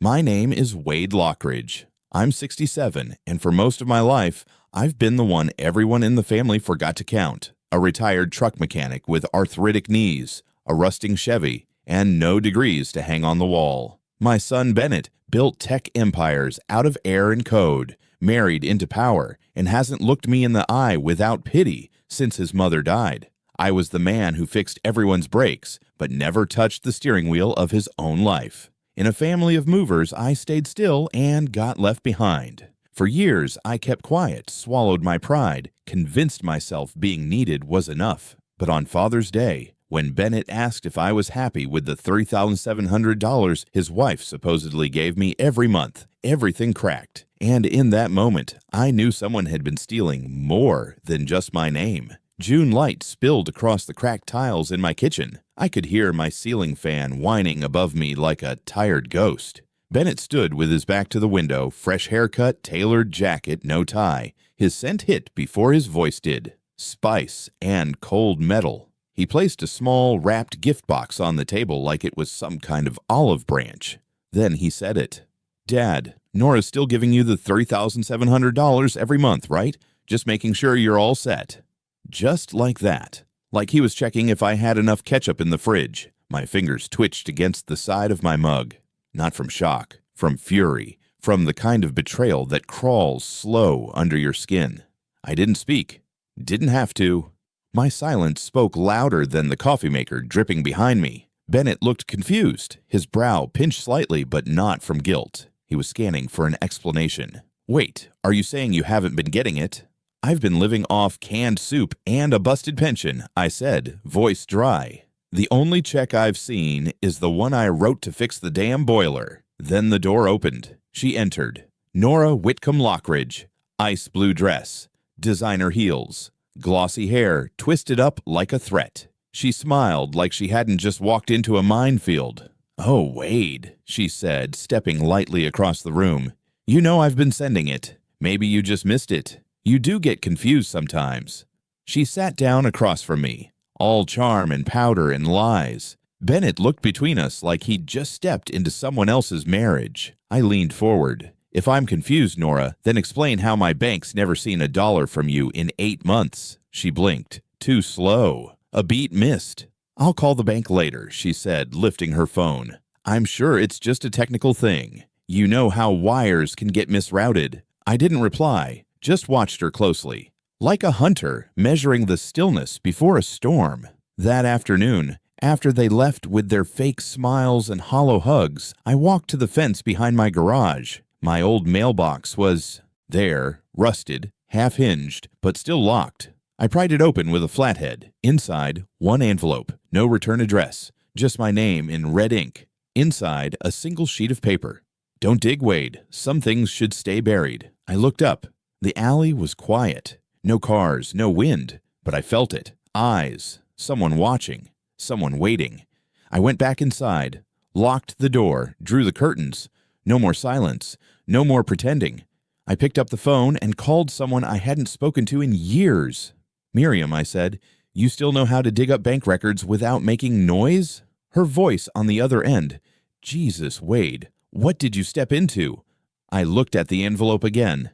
My name is Wade Lockridge. I'm 67, and for most of my life, I've been the one everyone in the family forgot to count. A retired truck mechanic with arthritic knees, a rusting Chevy, and no degrees to hang on the wall. My son Bennett built tech empires out of air and code, married into power, and hasn't looked me in the eye without pity since his mother died. I was the man who fixed everyone's brakes, but never touched the steering wheel of his own life. In a family of movers, I stayed still and got left behind. For years, I kept quiet, swallowed my pride, convinced myself being needed was enough. But on Father's Day, when Bennett asked if I was happy with the $3,700 his wife supposedly gave me every month, everything cracked. And in that moment, I knew someone had been stealing more than just my name. June light spilled across the cracked tiles in my kitchen. I could hear my ceiling fan whining above me like a tired ghost. Bennett stood with his back to the window, fresh haircut, tailored jacket, no tie. His scent hit before his voice did. Spice and cold metal. He placed a small, wrapped gift box on the table like it was some kind of olive branch. Then he said it. "Dad, Nora's still giving you the $3,700 every month, right? Just making sure you're all set." Just like that. Like he was checking if I had enough ketchup in the fridge. My fingers twitched against the side of my mug. Not from shock, from fury, from the kind of betrayal that crawls slow under your skin. I didn't speak. Didn't have to. My silence spoke louder than the coffee maker dripping behind me. Bennett looked confused, his brow pinched slightly but not from guilt. He was scanning for an explanation. "Wait, are you saying you haven't been getting it?" "I've been living off canned soup and a busted pension," I said, voice dry. "The only check I've seen is the one I wrote to fix the damn boiler." Then the door opened. She entered. Nora Whitcomb Lockridge. Ice blue dress. Designer heels. Glossy hair twisted up like a threat. She smiled like she hadn't just walked into a minefield. "Oh, Wade," she said, stepping lightly across the room. "You know I've been sending it. Maybe you just missed it. You do get confused sometimes." She sat down across from me, all charm and powder and lies. Bennett looked between us like he'd just stepped into someone else's marriage. I leaned forward. "If I'm confused, Nora, then explain how my bank's never seen a dollar from you in 8 months. She blinked. Too slow. A beat missed. "I'll call the bank later," she said, lifting her phone. "I'm sure it's just a technical thing. You know how wires can get misrouted." I didn't reply. Just watched her closely, like a hunter measuring the stillness before a storm. That afternoon, after they left with their fake smiles and hollow hugs, I walked to the fence behind my garage. My old mailbox was there, rusted, half-hinged, but still locked. I pried it open with a flathead. Inside, one envelope, no return address, just my name in red ink. Inside, a single sheet of paper. "Don't dig, Wade. Some things should stay buried." I looked up. The alley was quiet. No cars, no wind, but I felt it. Eyes. Someone watching. Someone waiting. I went back inside, locked the door, drew the curtains. No more silence. No more pretending. I picked up the phone and called someone I hadn't spoken to in years. "Miriam," I said, "you still know how to dig up bank records without making noise?" Her voice on the other end. "Jesus, Wade, what did you step into?" I looked at the envelope again.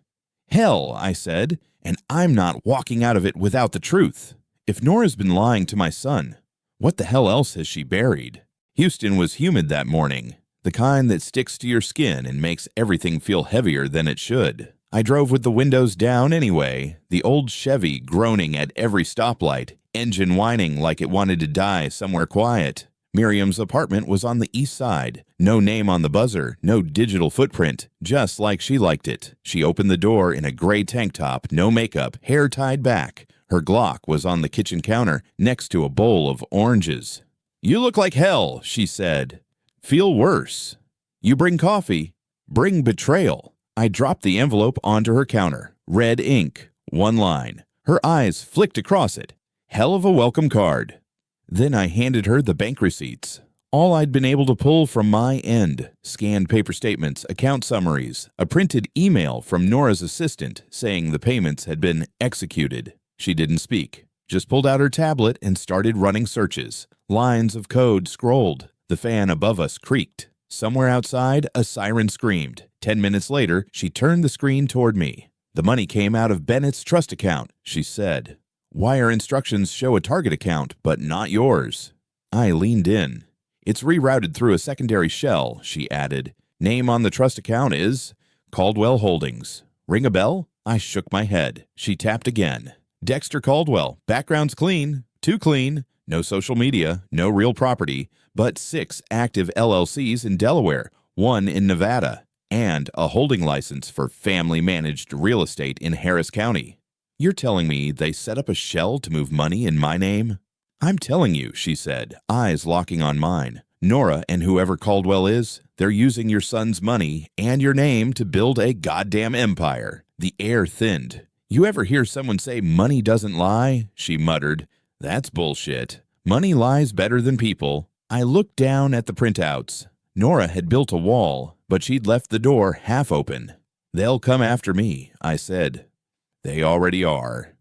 "Hell," I said, "and I'm not walking out of it without the truth. If Nora's been lying to my son, what the hell else has she buried?" Houston was humid that morning, the kind that sticks to your skin and makes everything feel heavier than it should. I drove with the windows down anyway, the old Chevy groaning at every stoplight, engine whining like it wanted to die somewhere quiet. Miriam's apartment was on the east side. No name on the buzzer, no digital footprint, just like she liked it. She opened the door in a gray tank top, no makeup, hair tied back. Her Glock was on the kitchen counter next to a bowl of oranges. "You look like hell," she said. "Feel worse. You bring coffee. Bring betrayal." I dropped the envelope onto her counter. Red ink. One line. Her eyes flicked across it. Hell of a welcome card. Then I handed her the bank receipts. All I'd been able to pull from my end. Scanned paper statements, account summaries, a printed email from Nora's assistant saying the payments had been executed. She didn't speak, just pulled out her tablet and started running searches. Lines of code scrolled. The fan above us creaked. Somewhere outside, a siren screamed. 10 minutes later, she turned the screen toward me. "The money came out of Bennett's trust account," she said. "Wire instructions show a target account, but not yours." I leaned in. "It's rerouted through a secondary shell," she added. "Name on the trust account is Caldwell Holdings. Ring a bell?" I shook my head. She tapped again. "Dexter Caldwell. Background's clean. Too clean. No social media. No real property. But 6 active LLCs in Delaware, 1 in Nevada, and a holding license for family-managed real estate in Harris County." "You're telling me they set up a shell to move money in my name?" "I'm telling you," she said, eyes locking on mine. "Nora and whoever Caldwell is, they're using your son's money and your name to build a goddamn empire." The air thinned. "You ever hear someone say money doesn't lie?" she muttered. "That's bullshit. Money lies better than people." I looked down at the printouts. Nora had built a wall, but she'd left the door half open. "They'll come after me," I said. "They already are."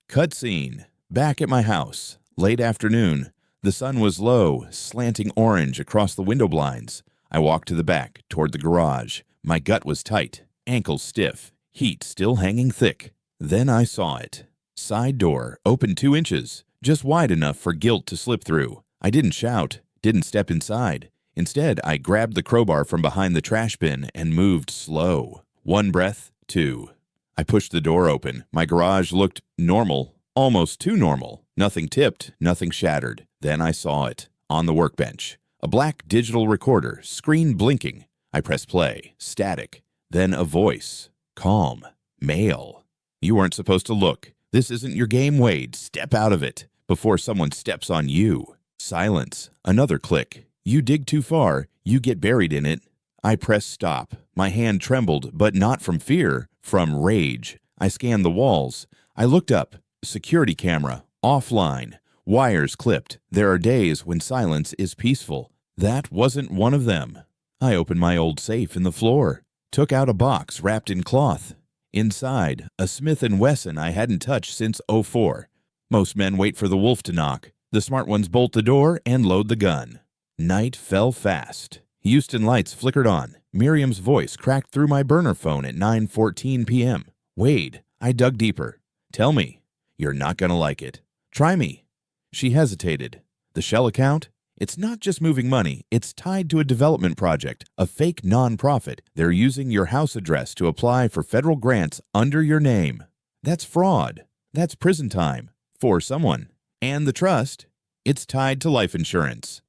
Cutscene. Back at my house. Late afternoon. The sun was low, slanting orange across the window blinds. I walked to the back, toward the garage. My gut was tight, ankles stiff, heat still hanging thick. Then I saw it. Side door, open 2 inches, just wide enough for guilt to slip through. I didn't shout, didn't step inside. Instead, I grabbed the crowbar from behind the trash bin and moved slow. 1 breath, 2. I pushed the door open. My garage looked normal, almost too normal. Nothing tipped, nothing shattered. Then I saw it, on the workbench. A black digital recorder, screen blinking. I pressed play, static. Then a voice, calm, male. "You weren't supposed to look. This isn't your game, Wade. Step out of it before someone steps on you." Silence. Another click. "You dig too far, you get buried in it." I pressed stop. My hand trembled, but not from fear, from rage. I scanned the walls. I looked up. Security camera. Offline. Wires clipped. There are days when silence is peaceful. That wasn't one of them. I opened my old safe in the floor. Took out a box wrapped in cloth. Inside, a Smith & Wesson I hadn't touched since '04. Most men wait for the wolf to knock. The smart ones bolt the door and load the gun. Night fell fast. Houston lights flickered on. Miriam's voice cracked through my burner phone at 9:14 p.m. "Wade." I dug deeper. "Tell me." "You're not gonna like it." "Try me." She hesitated. "The shell account? It's not just moving money. It's tied to a development project, a fake nonprofit. They're using your house address to apply for federal grants under your name. That's fraud. That's prison time. For someone. And the trust, it's tied to life insurance."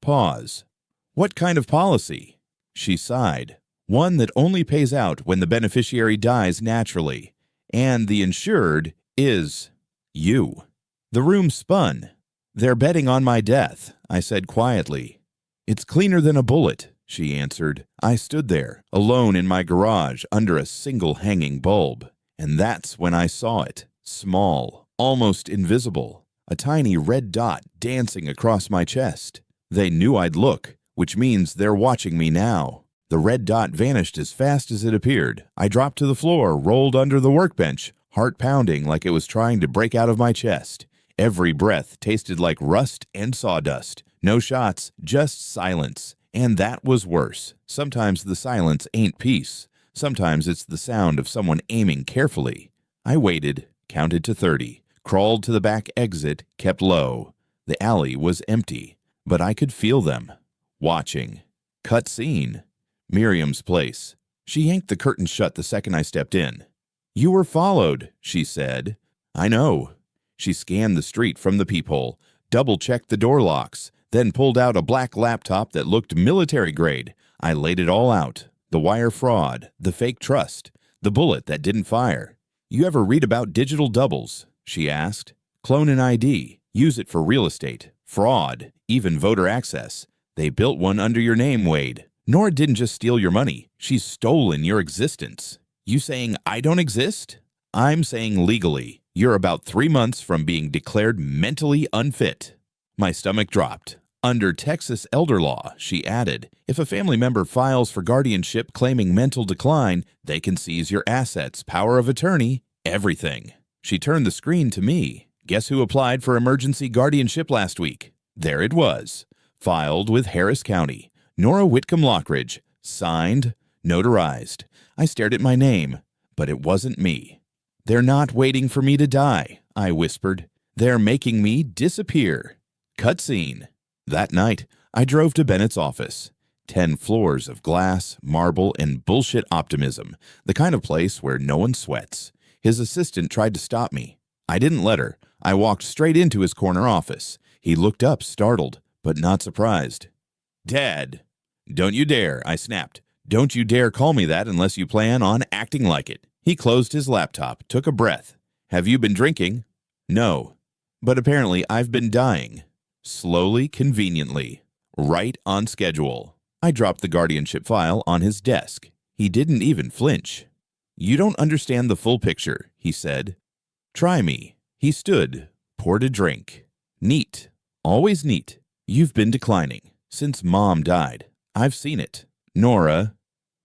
Pause. "What kind of policy?" She sighed. "One that only pays out when the beneficiary dies naturally. And the insured is you." The room spun. "They're betting on my death," I said quietly. "It's cleaner than a bullet," she answered. I stood there, alone in my garage under a single hanging bulb. And that's when I saw it. Small, almost invisible. A tiny red dot dancing across my chest. They knew I'd look, which means they're watching me now. The red dot vanished as fast as it appeared. I dropped to the floor, rolled under the workbench, heart pounding like it was trying to break out of my chest. Every breath tasted like rust and sawdust. No shots, just silence. And that was worse. Sometimes the silence ain't peace. Sometimes it's the sound of someone aiming carefully. I waited, counted to 30. Crawled to the back exit, kept low. The alley was empty, but I could feel them. Watching. Cut scene. Miriam's place. She yanked the curtain shut the second I stepped in. "You were followed," she said. "I know." She scanned the street from the peephole, double-checked the door locks, then pulled out a black laptop that looked military grade. I laid it all out. The wire fraud, the fake trust, the bullet that didn't fire. "You ever read about digital doubles?" she asked. "Clone an ID, use it for real estate, fraud, even voter access. They built one under your name, Wade. Nora didn't just steal your money, she's stolen your existence." "You saying I don't exist?" "I'm saying legally. You're about 3 months from being declared mentally unfit." My stomach dropped. "Under Texas elder law," she added, "if a family member files for guardianship claiming mental decline, they can seize your assets, power of attorney, everything." She turned the screen to me. "Guess who applied for emergency guardianship last week?" There it was. Filed with Harris County. Nora Whitcomb Lockridge, signed, notarized. I stared at my name, but it wasn't me. "They're not waiting for me to die," I whispered. "They're making me disappear." Cutscene. That night, I drove to Bennett's office. 10 floors of glass, marble, and bullshit optimism, the kind of place where no one sweats. His assistant tried to stop me. I didn't let her. I walked straight into his corner office. He looked up, startled, but not surprised. "Dad." "Don't you dare," I snapped. "Don't you dare call me that unless you plan on acting like it." He closed his laptop, took a breath. "Have you been drinking?" "No. But apparently I've been dying. Slowly, conveniently. Right on schedule." I dropped the guardianship file on his desk. He didn't even flinch. "You don't understand the full picture," he said. "Try me." He stood, poured a drink. "Neat. Always neat. You've been declining. Since Mom died. I've seen it. Nora,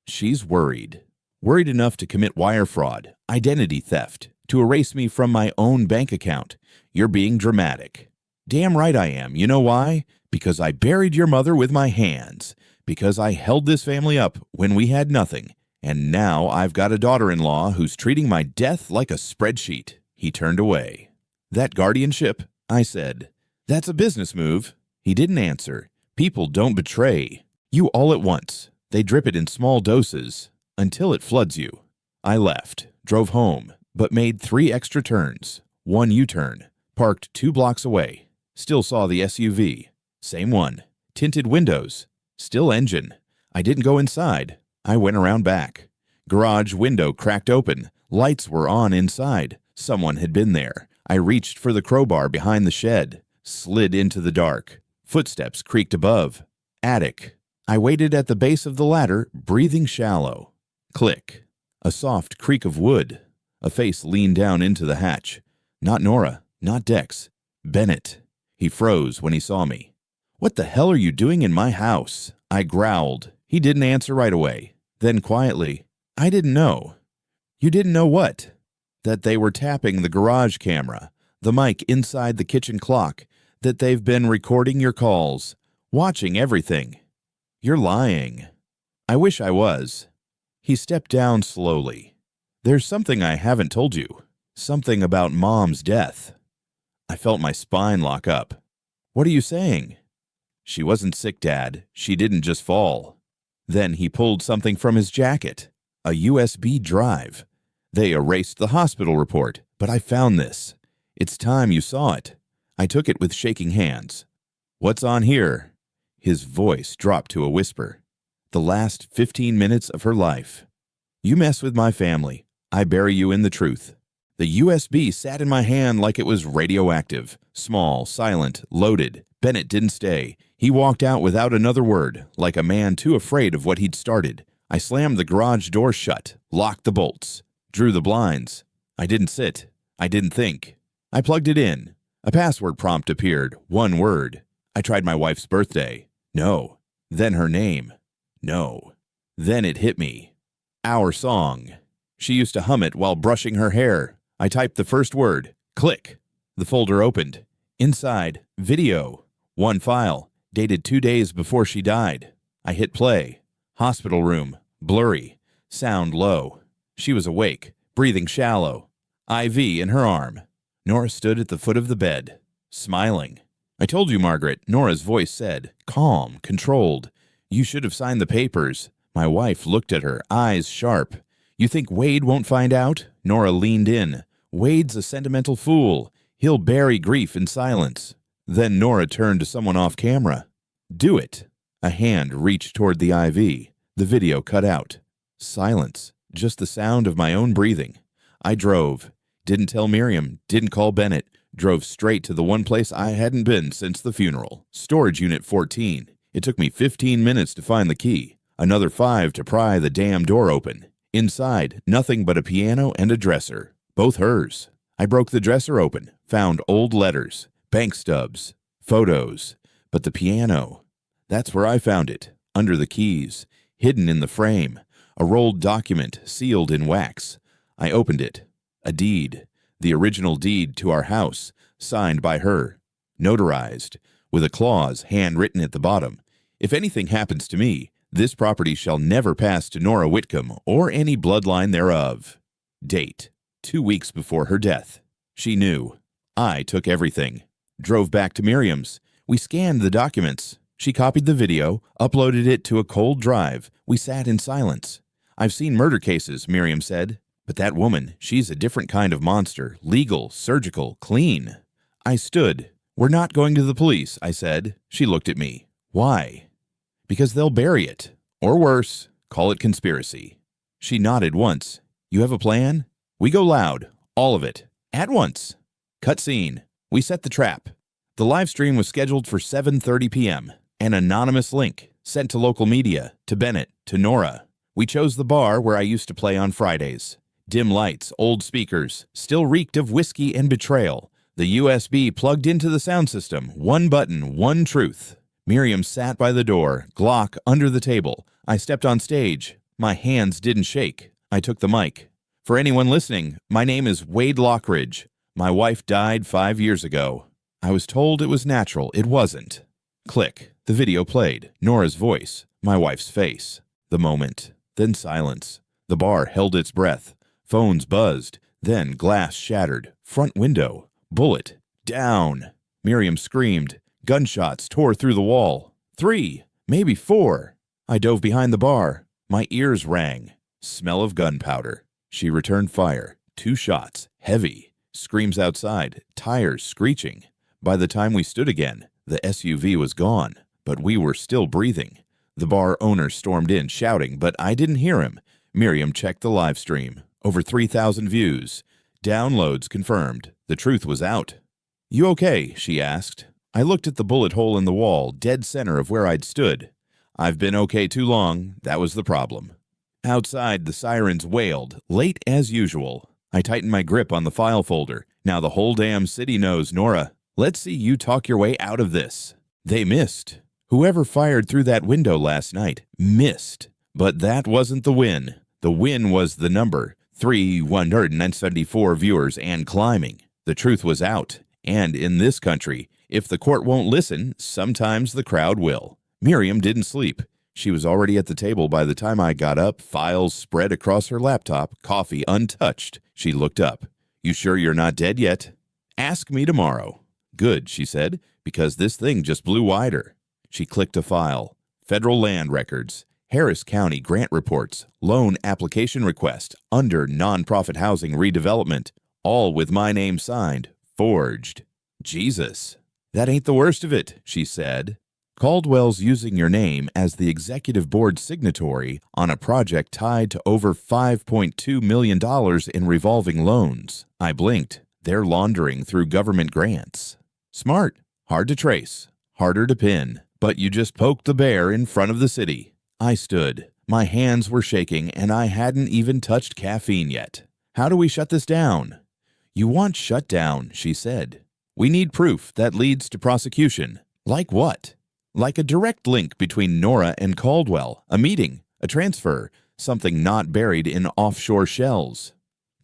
she's worried. Worried enough to commit wire fraud, identity theft, to erase me from my own bank account. You're being dramatic." "Damn right I am. You know why? Because I buried your mother with my hands. Because I held this family up when we had nothing. And now I've got a daughter-in-law who's treating my death like a spreadsheet." He turned away. "That guardianship?" I said. "That's a business move." He didn't answer. People don't betray you all at once. They drip it in small doses until it floods you. I left, drove home, but made 3 extra turns. 1 U-turn, parked 2 blocks away. Still saw the SUV. Same one. Tinted windows. Still engine. I didn't go inside. I went around back. Garage window cracked open. Lights were on inside. Someone had been there. I reached for the crowbar behind the shed. Slid into the dark. Footsteps creaked above. Attic. I waited at the base of the ladder, breathing shallow. Click. A soft creak of wood. A face leaned down into the hatch. Not Nora. Not Dex. Bennett. He froze when he saw me. "What the hell are you doing in my house?" I growled. He didn't answer right away. Then quietly, "I didn't know." "You didn't know what?" "That they were tapping the garage camera, the mic inside the kitchen clock, that they've been recording your calls, watching everything." "You're lying." "I wish I was." He stepped down slowly. "There's something I haven't told you. Something about Mom's death." I felt my spine lock up. "What are you saying?" "She wasn't sick, Dad. She didn't just fall." Then he pulled something from his jacket. A USB drive. "They erased the hospital report, but I found this. It's time you saw it." I took it with shaking hands. "What's on here?" His voice dropped to a whisper. "The last 15 minutes of her life. You mess with my family, I bury you in the truth." The USB sat in my hand like it was radioactive. Small, silent, loaded. Bennett didn't stay. He walked out without another word, like a man too afraid of what he'd started. I slammed the garage door shut, locked the bolts, drew the blinds. I didn't sit. I didn't think. I plugged it in. A password prompt appeared, 1 word. I tried my wife's birthday. No. Then her name. No. Then it hit me. Our song. She used to hum it while brushing her hair. I typed the first word. Click. The folder opened. Inside, video. 1 file, dated 2 days before she died. I hit play. Hospital room, blurry. Sound low. She was awake, breathing shallow. IV in her arm. Nora stood at the foot of the bed, smiling. "I told you, Margaret," Nora's voice said, calm, controlled. "You should have signed the papers." My wife looked at her, eyes sharp. "You think Wade won't find out?" Nora leaned in. "Wade's a sentimental fool. He'll bury grief in silence." Then Nora turned to someone off camera. "Do it." A hand reached toward the IV. The video cut out. Silence. Just the sound of my own breathing. I drove. Didn't tell Miriam. Didn't call Bennett. Drove straight to the one place I hadn't been since the funeral. Storage unit 14. It took me 15 minutes to find the key. Another 5 to pry the damn door open. Inside, nothing but a piano and a dresser. Both hers. I broke the dresser open. Found old letters. Bank stubs. Photos. But the piano. That's where I found it. Under the keys. Hidden in the frame. A rolled document sealed in wax. I opened it. A deed. The original deed to our house. Signed by her. Notarized. With a clause handwritten at the bottom. If anything happens to me, this property shall never pass to Nora Whitcomb or any bloodline thereof. Date: 2 weeks before her death. She knew. I took everything. Drove back to Miriam's. We scanned the documents. She copied the video, uploaded it to a cold drive. We sat in silence. I've seen murder cases, Miriam said. But that woman, she's a different kind of monster. Legal, surgical, clean. I stood. We're not going to the police, I said. She looked at me. Why? Because they'll bury it. Or worse, call it conspiracy. She nodded once. You have a plan? We go loud. All of it. At once. Cut scene. We set the trap. The live stream was scheduled for 7:30 p.m. An anonymous link sent to local media, to Bennett, to Nora. We chose the bar where I used to play on Fridays. Dim lights, old speakers, still reeked of whiskey and betrayal. The USB plugged into the sound system. One button, one truth. Miriam sat by the door, Glock under the table. I stepped on stage. My hands didn't shake. I took the mic. For anyone listening, my name is Wade Lockridge. My wife died 5 years ago. I was told it was natural. It wasn't. Click. The video played. Nora's voice. My wife's face. The moment. Then silence. The bar held its breath. Phones buzzed. Then glass shattered. Front window. Bullet. Down. Miriam screamed. Gunshots tore through the wall. 3, maybe 4. I dove behind the bar. My ears rang. Smell of gunpowder. She returned fire. 2 shots. Heavy. Screams outside. Tires screeching. By the time we stood again, the SUV was gone, but we were still breathing. The bar owner stormed in, shouting, but I didn't hear him. Miriam checked the live stream. Over 3,000 views. Downloads confirmed. The truth was out. You okay? She asked. I looked at the bullet hole in the wall, dead center of where I'd stood. I've been okay too long. That was the problem. Outside, the sirens wailed, late as usual. I tightened my grip on the file folder. Now the whole damn city knows, Nora. Let's see you talk your way out of this. They missed. Whoever fired through that window last night missed. But that wasn't the win. The win was the number. 374 viewers and climbing. The truth was out. And in this country, if the court won't listen, sometimes the crowd will. Miriam didn't sleep. She was already at the table by the time I got up, files spread across her laptop, coffee untouched. She looked up. You sure you're not dead yet? Ask me tomorrow. Good, she said, because this thing just blew wider. She clicked a file. Federal land records. Harris County grant reports. Loan application request. Under nonprofit housing redevelopment. All with my name signed. Forged. Jesus. That ain't the worst of it, she said. Caldwell's using your name as the executive board signatory on a project tied to over $5.2 million in revolving loans. I blinked. They're laundering through government grants. Smart. Hard to trace. Harder to pin. But you just poked the bear in front of the city. I stood. My hands were shaking, and I hadn't even touched caffeine yet. How do we shut this down? You want shut down, she said. We need proof that leads to prosecution. Like what? Like a direct link between Nora and Caldwell, a meeting, a transfer, something not buried in offshore shells.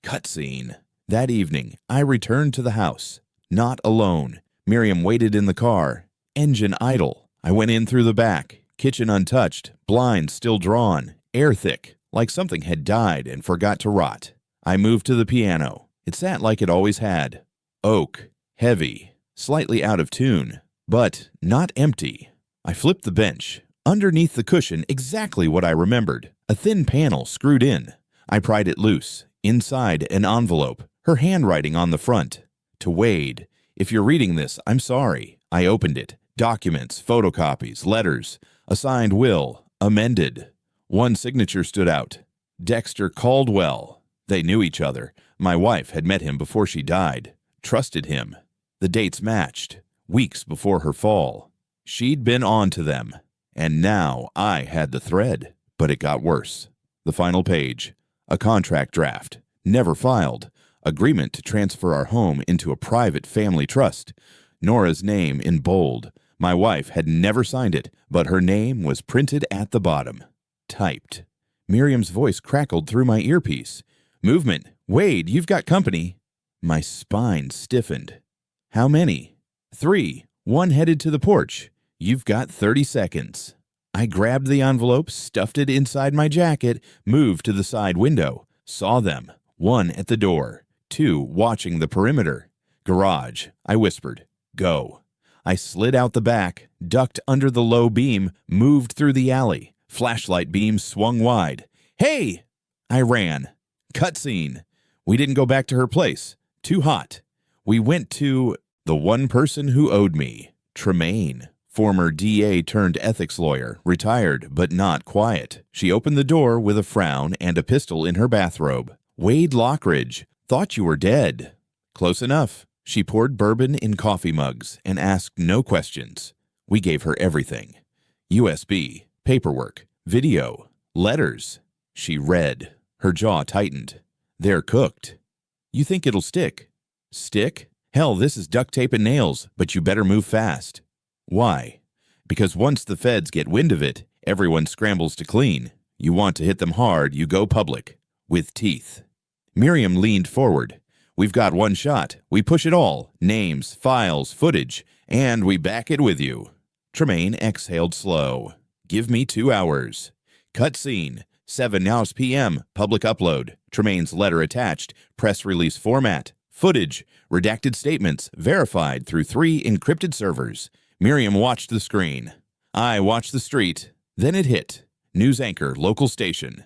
Cutscene. That evening, I returned to the house. Not alone. Miriam waited in the car. Engine idle. I went in through the back. Kitchen untouched. Blinds still drawn. Air thick, like something had died and forgot to rot. I moved to the piano. It sat like it always had. Oak. Heavy. Slightly out of tune. But not empty. I flipped the bench. Underneath the cushion, exactly what I remembered. A thin panel screwed in. I pried it loose. Inside, an envelope. Her handwriting on the front. To Wade. If you're reading this, I'm sorry. I opened it. Documents, photocopies, letters. A signed will. Amended. One signature stood out. Dexter Caldwell. They knew each other. My wife had met him before she died. Trusted him. The dates matched. Weeks before her fall. She'd been on to them. And now I had the thread. But it got worse. The final page. A contract draft. Never filed. Agreement to transfer our home into a private family trust. Nora's name in bold. My wife had never signed it, but her name was printed at the bottom. Typed. Miriam's voice crackled through my earpiece. Movement. Wade, you've got company. My spine stiffened. How many? 3. One headed to the porch. You've got 30 seconds. I grabbed the envelope, stuffed it inside my jacket, moved to the side window, saw them, one at the door, two watching the perimeter. Garage, I whispered. Go. I slid out the back, ducked under the low beam, moved through the alley. Flashlight beam swung wide. Hey! I ran. Cutscene. We didn't go back to her place. Too hot. We went to the one person who owed me. Tremaine, former DA turned ethics lawyer, retired but not quiet. She opened the door with a frown and a pistol in her bathrobe. Wade Lockridge, thought you were dead. Close enough. She poured bourbon in coffee mugs and asked no questions. We gave her everything. USB, paperwork, video, letters. She read. Her jaw tightened. They're cooked. You think it'll stick? Stick? Hell, this is duct tape and nails, but you better move fast. Why? Because once the feds get wind of it, everyone scrambles to clean. You want to hit them hard, you go public. With teeth. Miriam leaned forward. We've got one shot. We push it all. Names, files, footage. And we back it with you. Tremaine exhaled slow. Give me 2 hours. Cut scene. 7 p.m. Public upload. Tremaine's letter attached. Press release format. Footage. Redacted statements. Verified through 3 encrypted servers. Miriam watched the screen. I watched the street. Then it hit. News anchor, local station.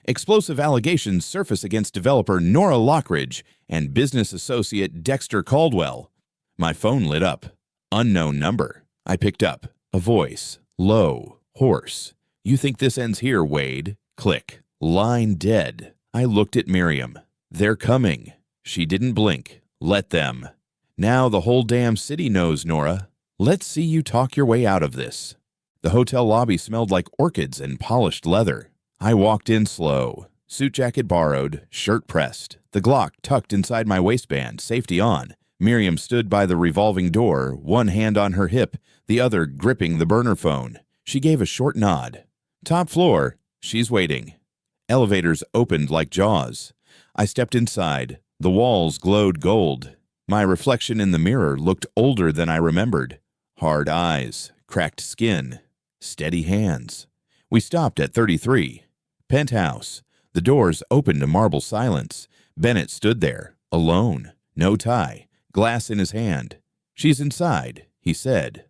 Explosive allegations surface against developer Nora Lockridge and business associate Dexter Caldwell. My phone lit up. Unknown number. I picked up. A voice. Low. Hoarse. You think this ends here, Wade? Click. Line dead. I looked at Miriam. They're coming. She didn't blink. Let them. Now the whole damn city knows, Nora. Let's see you talk your way out of this. The hotel lobby smelled like orchids and polished leather. I walked in slow. Suit jacket borrowed, shirt pressed, the Glock tucked inside my waistband, safety on. Miriam stood by the revolving door, one hand on her hip, the other gripping the burner phone. She gave a short nod. Top floor. She's waiting. Elevators opened like jaws. I stepped inside. The walls glowed gold. My reflection in the mirror looked older than I remembered. Hard eyes, cracked skin, steady hands. We stopped at 33. Penthouse. The doors opened to marble silence. Bennett stood there, alone, no tie, glass in his hand. She's inside, he said.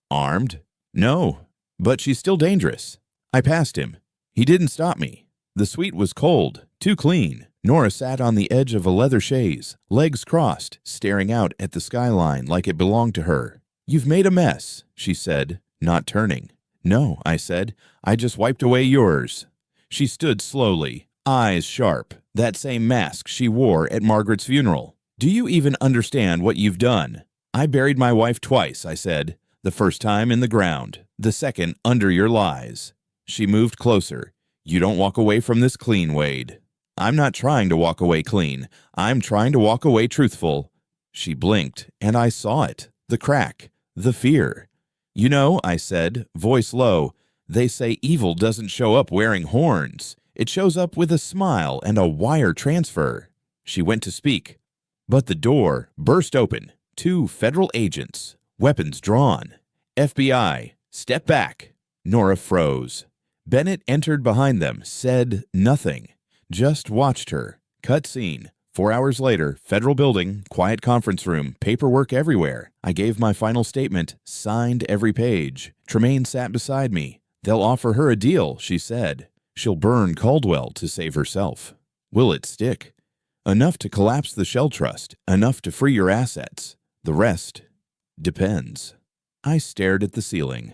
Armed? No, but she's still dangerous. I passed him. He didn't stop me. The suite was cold, too clean. Nora sat on the edge of a leather chaise, legs crossed, staring out at the skyline like it belonged to her. You've made a mess, she said, not turning. No, I said. I just wiped away yours. She stood slowly, eyes sharp, that same mask she wore at Margaret's funeral. Do you even understand what you've done? I buried my wife twice, I said. The first time in the ground, the second under your lies. She moved closer. You don't walk away from this clean, Wade. I'm not trying to walk away clean. I'm trying to walk away truthful. She blinked, and I saw it. The crack, the fear. You know, I said, voice low, they say evil doesn't show up wearing horns. It shows up with a smile and a wire transfer. She went to speak, but the door burst open. 2 federal agents, weapons drawn. FBI, step back. Nora froze. Bennett entered behind them, said nothing, just watched her. Cut scene. 4 hours later, federal building, quiet conference room, paperwork everywhere. I gave my final statement, signed every page. Tremaine sat beside me. They'll offer her a deal, she said. She'll burn Caldwell to save herself. Will it stick? Enough to collapse the Shell Trust, enough to free your assets. The rest depends. I stared at the ceiling.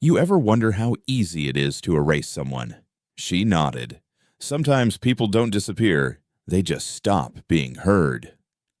You ever wonder how easy it is to erase someone? She nodded. Sometimes people don't disappear. They just stop being heard.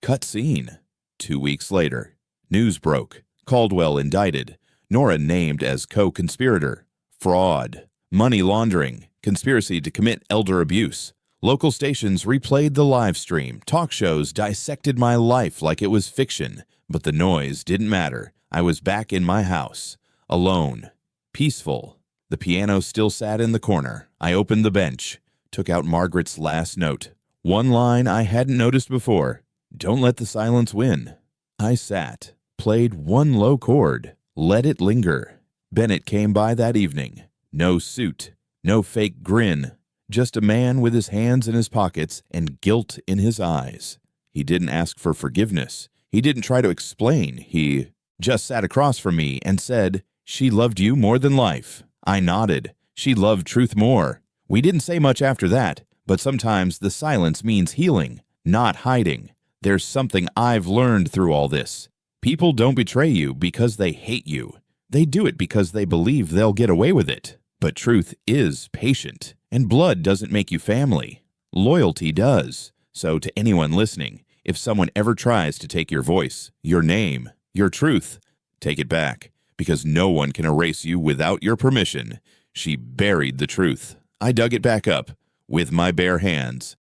Cut scene. 2 weeks later. News broke. Caldwell indicted. Nora named as co-conspirator. Fraud. Money laundering. Conspiracy to commit elder abuse. Local stations replayed the live stream. Talk shows dissected my life like it was fiction. But the noise didn't matter. I was back in my house. Alone. Peaceful. The piano still sat in the corner. I opened the bench. Took out Margaret's last note. One line I hadn't noticed before. Don't let the silence win. I sat. Played one low chord. Let it linger. Bennett came by that evening. No suit, no fake grin, just a man with his hands in his pockets and guilt in his eyes. He didn't ask for forgiveness. He didn't try to explain. He just sat across from me and said, "She loved you more than life." I nodded. She loved truth more. We didn't say much after that, but sometimes the silence means healing, not hiding. There's something I've learned through all this. People don't betray you because they hate you. They do it because they believe they'll get away with it. But truth is patient, and blood doesn't make you family. Loyalty does. So to anyone listening, if someone ever tries to take your voice, your name, your truth, take it back, because no one can erase you without your permission. She buried the truth. I dug it back up with my bare hands.